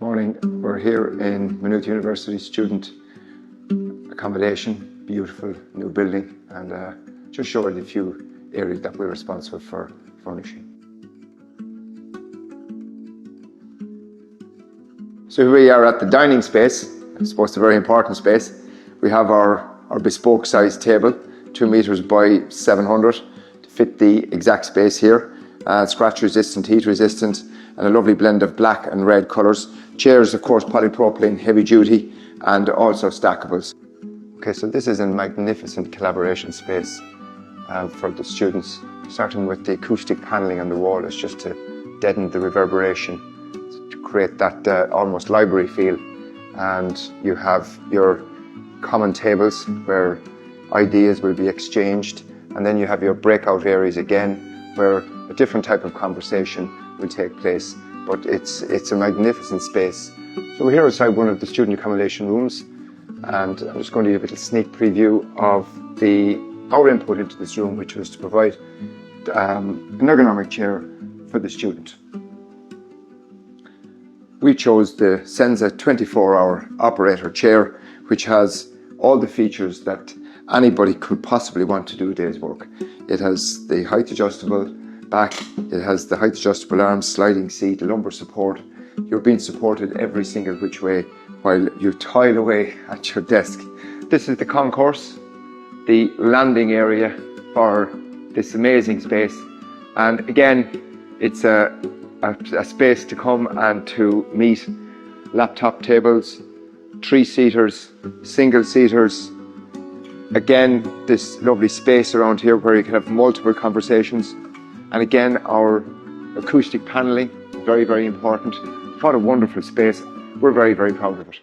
Morning. We're here in Maynooth University student accommodation, beautiful new building, and just showing a few areas that we're responsible for furnishing. So here we are at the dining space. I suppose it's a very important space. We have our bespoke size table, 2 meters by 700 to fit the exact space here. Scratch resistant, heat resistant, and a lovely blend of black and red colours. Chairs, of course, polypropylene, heavy duty, and also stackables. Okay, so this is a magnificent collaboration space for the students, starting with the acoustic panelling on the wall. It's just to deaden the reverberation, to create that almost library feel. And you have your common tables where ideas will be exchanged, and then you have your breakout areas again, where a different type of conversation will take place. But it's a magnificent space. So we're here outside one of the student accommodation rooms, and I'm just going to give a little sneak preview of our input into this room, which was to provide an ergonomic chair for the student. We chose the Senza 24-hour operator chair, which has all the features that anybody could possibly want to do a day's work. It has the height adjustable back, it has the height adjustable arms, sliding seat, lumbar support. You're being supported every single which way while you toil away at your desk. This is the concourse, the landing area for this amazing space. And again, it's a space to come and to meet laptop tables, 3-seaters, single-seaters. Again, this lovely space around here where you can have multiple conversations. And again, our acoustic panelling, very, very important. What a wonderful space. We're very, very proud of it.